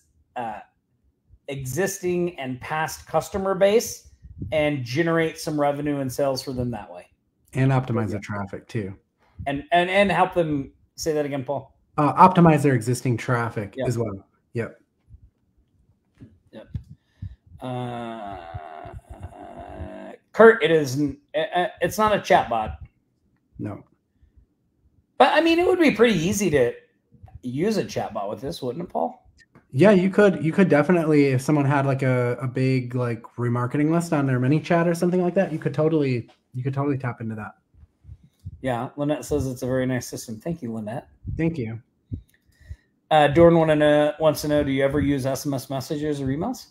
existing and past customer base and generate some revenue and sales for them that way. And optimize the traffic too. And help them, say that again, Paul. Optimize their existing traffic as well. Yep. Kurt, it's not a chat bot. No. But I mean, it would be pretty easy to use a chat bot with this, wouldn't it, Paul? Yeah, you could definitely, if someone had like a big like remarketing list on their mini chat or something like that, you could totally tap into that. Yeah, Lynette says it's a very nice system. Thank you, Lynette. Thank you. Dorn wants to know, do you ever use SMS messages or emails?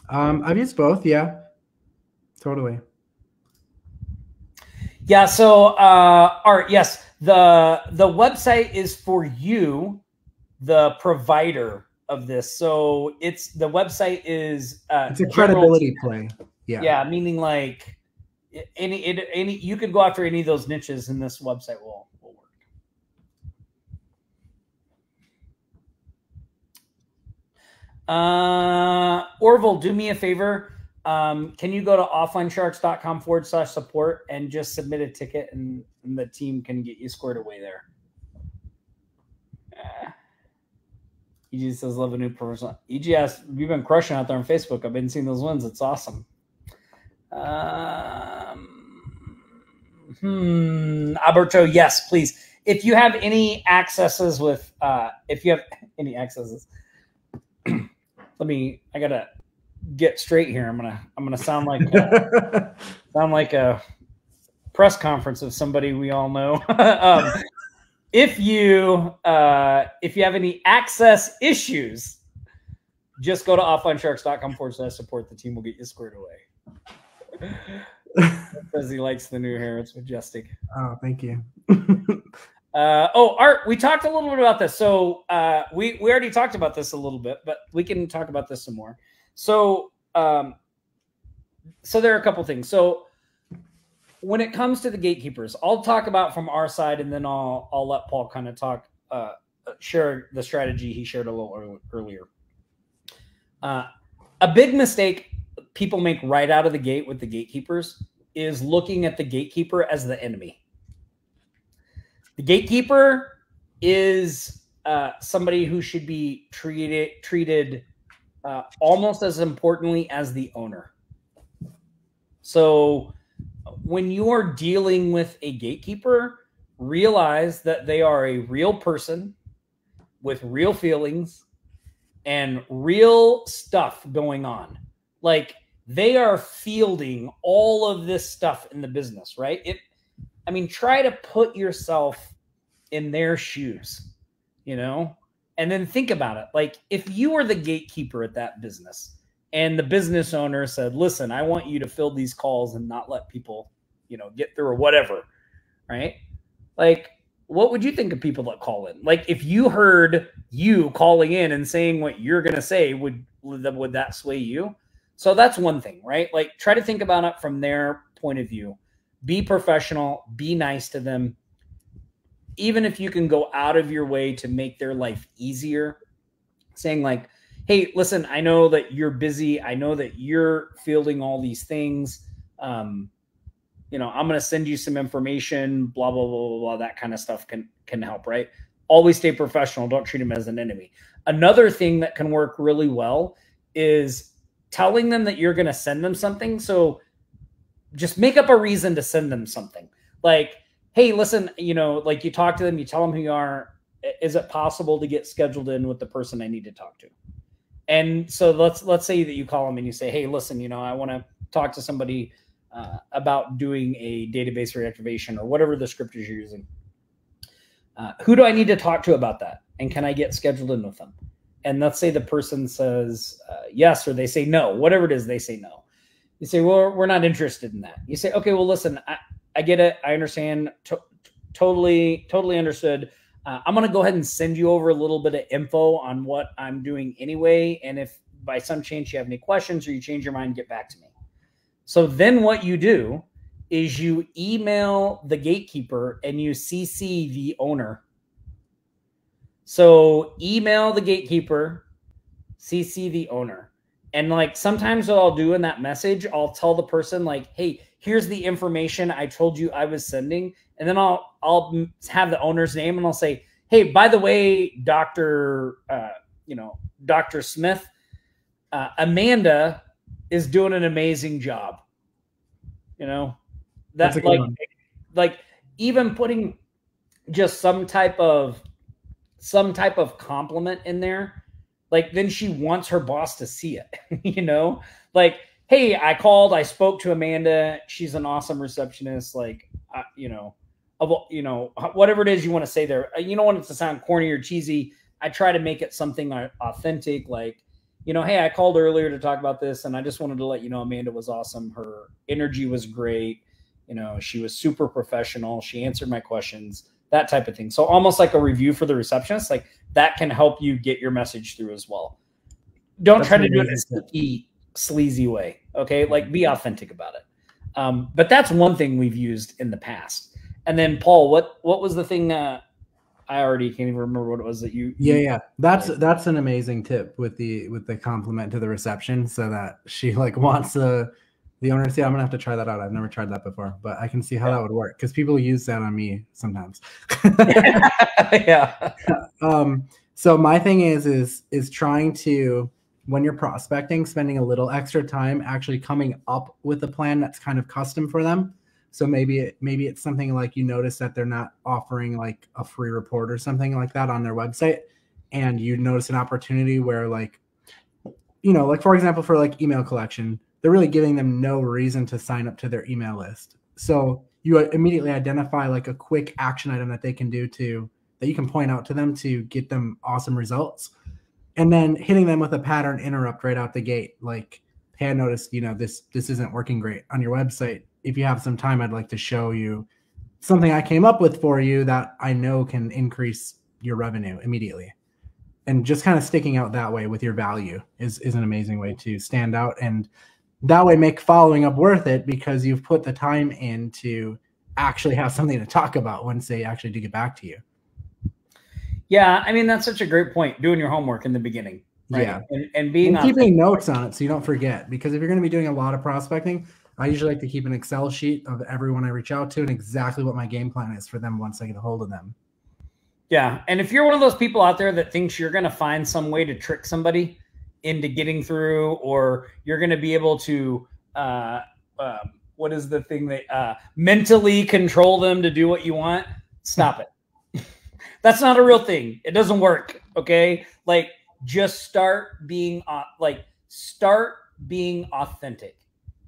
I've used both. Yeah, totally. Yeah. So, Art, yes, the website is for you, the provider of this. So the website is it's a credibility play. Yeah. Yeah, meaning like any you could go after any of those niches, and this website will work. Orville, do me a favor. Can you go to offlinesharks.com/support and just submit a ticket, and the team can get you squared away there. EG says, love a new person. EGS, you've been crushing out there on Facebook. I've been seeing those wins. It's awesome. Alberto, yes, please. If you have any accesses with, I gotta get straight here. I'm gonna sound like a press conference of somebody we all know. If you have any access issues, just go to offlinesharks.com/support. The team will get you squared away. Says he likes the new hair. It's majestic. Oh, thank you. Art, we talked a little bit about this. So we already talked about this a little bit, but we can talk about this some more. So there are a couple things. So when it comes to the gatekeepers, I'll talk about from our side, and then I'll let Paul kind of share the strategy he shared a little earlier. A big mistake people make right out of the gate with the gatekeepers is looking at the gatekeeper as the enemy. The gatekeeper is somebody who should be treated almost as importantly as the owner. So when you are dealing with a gatekeeper, realize that they are a real person with real feelings and real stuff going on. Like, they are fielding all of this stuff in the business, right? I mean, try to put yourself in their shoes, you know, and then think about it. Like, if you were the gatekeeper at that business and the business owner said, listen, I want you to field these calls and not let people, you know, get through or whatever, right? Like, what would you think of people that call in? Like, if you heard you calling in and saying what you're going to say, would that sway you? So that's one thing, right? Like, try to think about it from their point of view. Be professional, be nice to them. Even if you can go out of your way to make their life easier, saying like, hey, listen, I know that you're busy. I know that you're fielding all these things. You know, I'm going to send you some information, blah, blah, blah, blah, blah. That kind of stuff can help, right? Always stay professional. Don't treat them as an enemy. Another thing that can work really well is telling them that you're going to send them something. So just make up a reason to send them something. Like, hey, listen, you know, like, you talk to them, you tell them who you are. Is it possible to get scheduled in with the person I need to talk to? And so let's say that you call them and you say, hey, listen, you know, I want to talk to somebody about doing a database reactivation or whatever the scriptures you're using. Who do I need to talk to about that? And can I get scheduled in with them? And let's say the person says yes, or they say no, whatever it is, they say no. You say, well, we're not interested in that. You say, okay, well, listen, I get it. I understand. Totally understood. I'm going to go ahead and send you over a little bit of info on what I'm doing anyway. And if by some chance you have any questions or you change your mind, get back to me. So then what you do is you email the gatekeeper and you CC the owner. So email the gatekeeper, CC the owner. And like, sometimes what I'll do in that message, I'll tell the person like, hey, here's the information I told you I was sending. And then I'll have the owner's name and I'll say, hey, by the way, Dr. Smith, Amanda is doing an amazing job. You know, that's like even putting just some type of compliment in there. Like, then she wants her boss to see it, you know, like, hey, I spoke to Amanda. She's an awesome receptionist. Like, whatever it is you want to say there. You don't want it to sound corny or cheesy. I try to make it something authentic. Like, you know, hey, I called earlier to talk about this and I just wanted to let you know, Amanda was awesome. Her energy was great. You know, she was super professional. She answered my questions, that type of thing. So almost like a review for the receptionist, like that can help you get your message through as well. Don't try to do it in a sneaky, sleazy way. Okay. Like, be authentic about it. But that's one thing we've used in the past. And then Paul, what was the thing I already can't even remember what it was that you. Yeah. That's an amazing tip with the compliment to the reception, so that she like wants the owner to see. I'm gonna have to try that out. I've never tried that before, but I can see how that would work because people use that on me sometimes. Yeah. So my thing is trying to, when you're prospecting, spending a little extra time actually coming up with a plan that's kind of custom for them. So maybe it's something like you notice that they're not offering like a free report or something like that on their website, and you notice an opportunity where, like, you know, like for example, for like email collection, they're really giving them no reason to sign up to their email list. So you immediately identify like a quick action item that they can do that you can point out to them to get them awesome results. And then hitting them with a pattern interrupt right out the gate. Like, hey, I noticed, you know, this isn't working great on your website. If you have some time, I'd like to show you something I came up with for you that I know can increase your revenue immediately. And just kind of sticking out that way with your value is an amazing way to stand out. And that way make following up worth it, because you've put the time in to actually have something to talk about once they actually do get back to you. Yeah, I mean, that's such a great point, doing your homework in the beginning. right? Yeah. And being and keeping notes on it so you don't forget. Because if you're going to be doing a lot of prospecting, I usually like to keep an Excel sheet of everyone I reach out to and exactly what my game plan is for them once I get a hold of them. Yeah. And if you're one of those people out there that thinks you're going to find some way to trick somebody into getting through, or you're going to be able to, what is the thing that mentally control them to do what you want? Stop it. That's not a real thing. It doesn't work. Okay. Like, just start being authentic.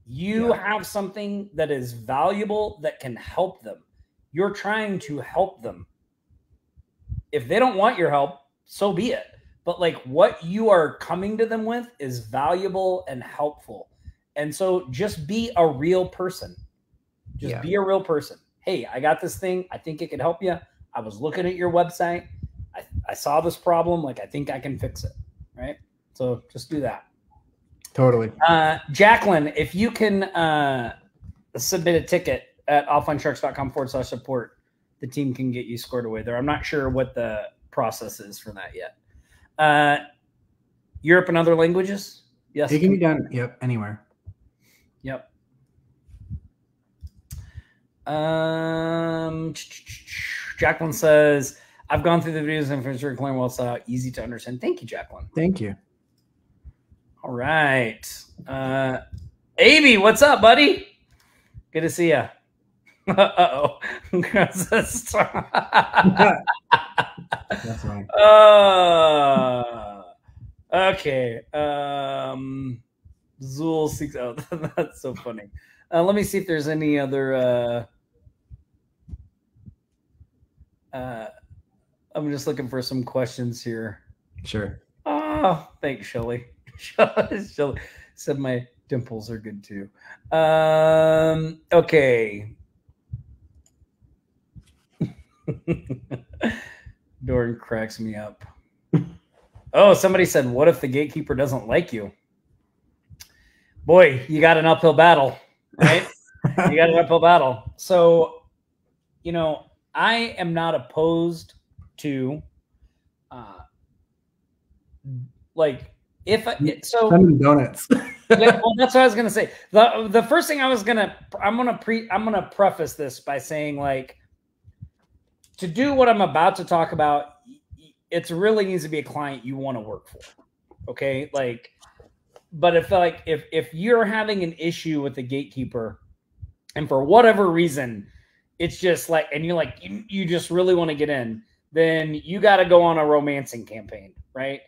You have something that is valuable that can help them. You're trying to help them. If they don't want your help, so be it. But like, what you are coming to them with is valuable and helpful. And so just be a real person. Just be a real person. Hey, I got this thing. I think it could help you. I was looking at your website. I saw this problem. Like, I think I can fix it. Right. So just do that. Totally. Jacqueline, if you can submit a ticket at offlinesharks.com/support, the team can get you scored away there. I'm not sure what the process is for that yet. Europe and other languages? Yes. It can be done. Yep. Anywhere. Yep. Jacqueline says, I've gone through the videos and finished clearing well, so easy to understand. Thank you, Jacqueline. Thank you. All right. Avi, what's up, buddy? Good to see you. Uh-oh. That's right. Okay. Zool seeks out. That's so funny. Let me see if there's any other I'm just looking for some questions here. Sure. Oh, thanks, Shelly. Shelly said my dimples are good too. Okay. Doran cracks me up. Oh, somebody said, what if the gatekeeper doesn't like you? Boy, you got an uphill battle, right? You got an uphill battle. So, you know, I am not opposed to donuts. Yeah, well, that's what I was gonna say. The first thing I'm gonna preface this by saying, like, to do what I'm about to talk about, it really needs to be a client you want to work for. Okay, like, but if you're having an issue with the gatekeeper, and for whatever reason, it's just like, and you're like, you just really want to get in, then you got to go on a romancing campaign, right?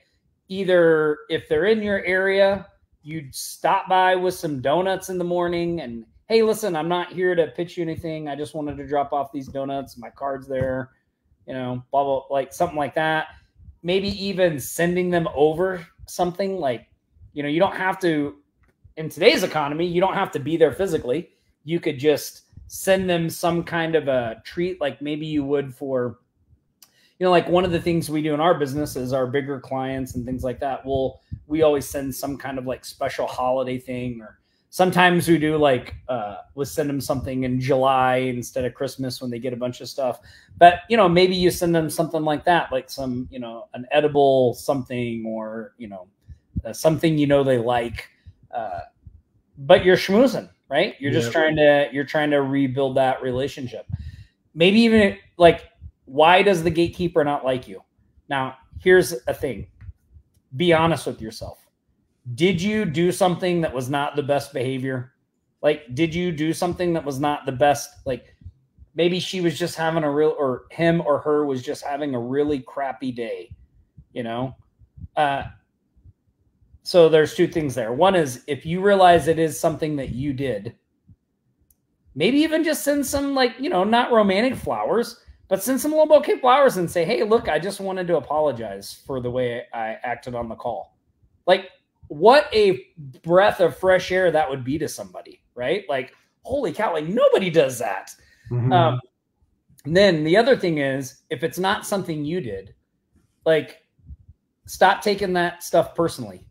Either if they're in your area, you'd stop by with some donuts in the morning and, hey, listen, I'm not here to pitch you anything. I just wanted to drop off these donuts. My card's there, you know, blah, blah, like something like that. Maybe even sending them over something like, you know, you don't have to, in today's economy, you don't have to be there physically. You could just send them some kind of a treat, like maybe you would for, you know, like one of the things we do in our business is our bigger clients and things like that. We always send some kind of like special holiday thing, or sometimes we do like, we'll send them something in July instead of Christmas when they get a bunch of stuff. But, you know, maybe you send them something like that, like some, you know, an edible something, or, you know, something, you know, they like, but you're schmoozing, right? You're just trying to rebuild that relationship. Maybe even like, why does the gatekeeper not like you? Now, here's a thing. Be honest with yourself. Did you do something that was not the best behavior? Like, did you do something that was not the best? Like, maybe she was just having or him or her was just having a really crappy day, you know? So there's two things there. One is, if you realize it is something that you did, maybe even just send some, like, you know, not romantic flowers, but send some little bouquet flowers and say, hey, look, I just wanted to apologize for the way I acted on the call. Like, what a breath of fresh air that would be to somebody, right? Like, holy cow, like nobody does that. Mm-hmm. Then the other thing is, if it's not something you did, like, stop taking that stuff personally.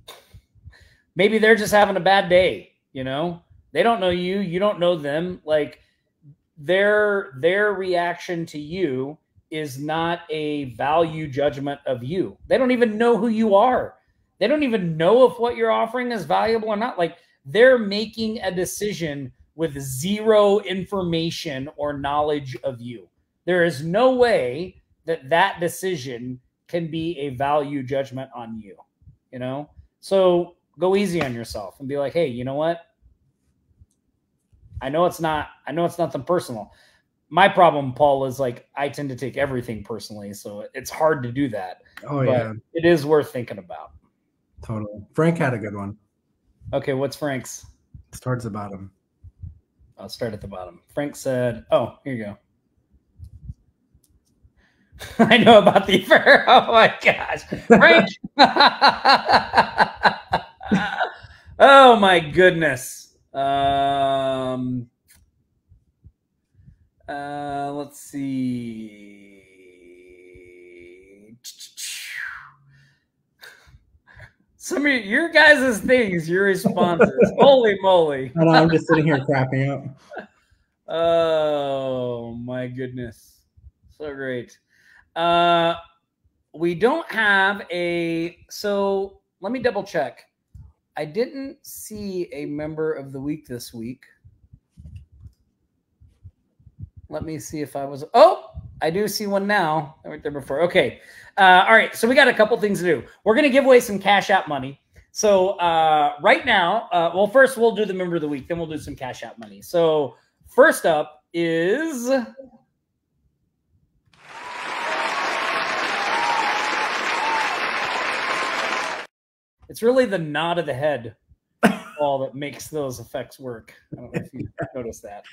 Maybe they're just having a bad day, you know? They don't know you. You don't know them. Like, their reaction to you is not a value judgment of you. They don't even know who you are. They don't even know if what you're offering is valuable or not. Like, they're making a decision with zero information or knowledge of you. There is no way that that decision can be a value judgment on you, you know? So go easy on yourself and be like, hey, you know what? I know it's nothing personal. My problem, Paul, is like, I tend to take everything personally. So it's hard to do that. Oh, yeah. It is worth thinking about. Totally. Frank had a good one. Okay. What's Frank's? It's towards the bottom. I'll start at the bottom. Frank said, oh, here you go. I know about the affair. Oh my gosh. Frank. Oh my goodness. Let's see. Some of your guys' things, your responses. Holy moly. No, I'm just sitting here crapping up. Oh my goodness. So great. We don't have so let me double check. I didn't see a member of the week this week. Let me see if I was, I do see one now. I went there before. Okay. All right. So we got a couple things to do. We're going to give away some Cash App money. So right now, well, first we'll do the member of the week, then we'll do some Cash App money. So first up is it's really the nod of the head all that makes those effects work. I don't know if you noticed that.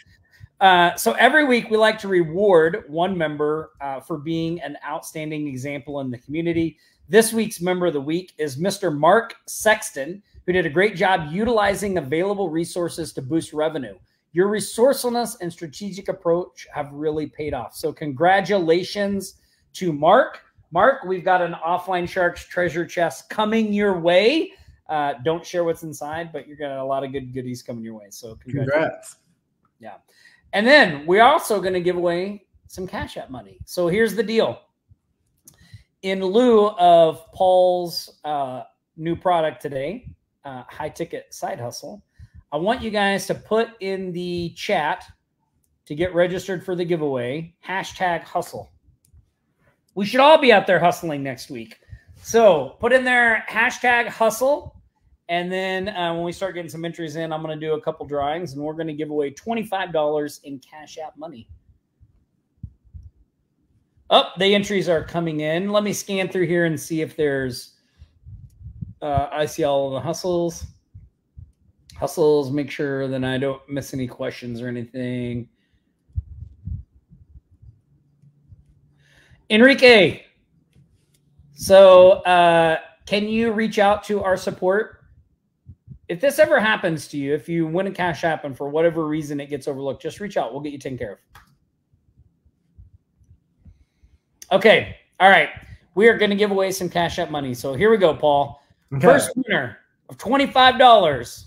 So every week we like to reward one member for being an outstanding example in the community. This week's member of the week is Mr. Mark Sexton, who did a great job utilizing available resources to boost revenue. Your resourcefulness and strategic approach have really paid off. So congratulations to Mark. Mark, we've got an Offline Sharks treasure chest coming your way. Don't share what's inside, but you're getting a lot of good goodies coming your way. So congrats. Yeah. And then we're also going to give away some Cash App money. So here's the deal. In lieu of Paul's new product today, high ticket side hustle, I want you guys to put in the chat to get registered for the giveaway, #hustle. We should all be out there hustling next week. So put in there #hustle. And then when we start getting some entries in, I'm going to do a couple drawings, and we're going to give away $25 in Cash App money. Oh, the entries are coming in. Let me scan through here and see if there's, I see all of the hustles. Hustles, make sure that I don't miss any questions or anything. Enrique, so can you reach out to our support? If this ever happens to you, if you win a Cash App and for whatever reason it gets overlooked, just reach out. We'll get you taken care of. Okay. All right. We are going to give away some Cash App money. So here we go, Paul. Okay. First winner of $25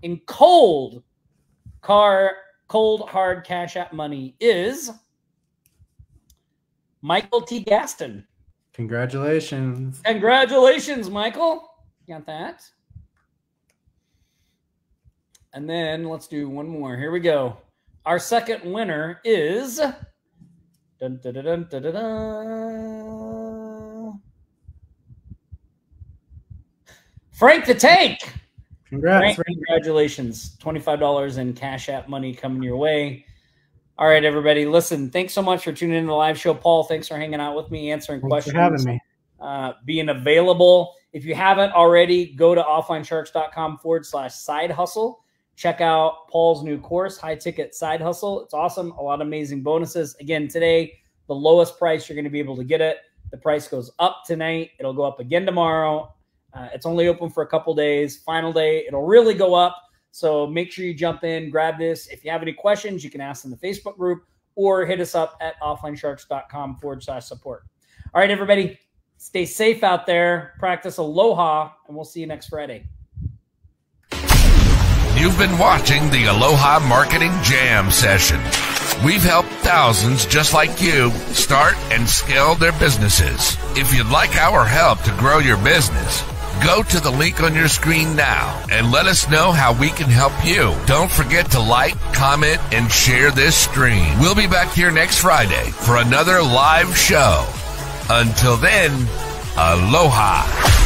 in cold, hard Cash App money is Michael T. Gaston. Congratulations. Congratulations, Michael. Got that. And then let's do one more. Here we go. Our second winner is dun, dun, dun, dun, dun, dun, dun. Frank the Tank. Congrats. Frank, congratulations. $25 in Cash App money coming your way. All right, everybody. Listen, thanks so much for tuning in to the live show. Paul, thanks for hanging out with me, answering questions. Thanks for me. having Being available. If you haven't already, go to offlinesharks.com/side hustle. Check out Paul's new course, High Ticket Side Hustle. It's awesome. A lot of amazing bonuses. Again, today, the lowest price you're going to be able to get it. The price goes up tonight. It'll go up again tomorrow. It's only open for a couple days. Final day, it'll really go up. So make sure you jump in, grab this. If you have any questions, you can ask in the Facebook group or hit us up at offlinesharks.com/support. All right, everybody, stay safe out there. Practice aloha, and we'll see you next Friday. You've been watching the Aloha Marketing Jam session. We've helped thousands just like you start and scale their businesses. If you'd like our help to grow your business, Go to the link on your screen now and let us know how we can help you. Don't forget to like, comment, and share this stream. We'll be back here next Friday for another live show. Until then, aloha.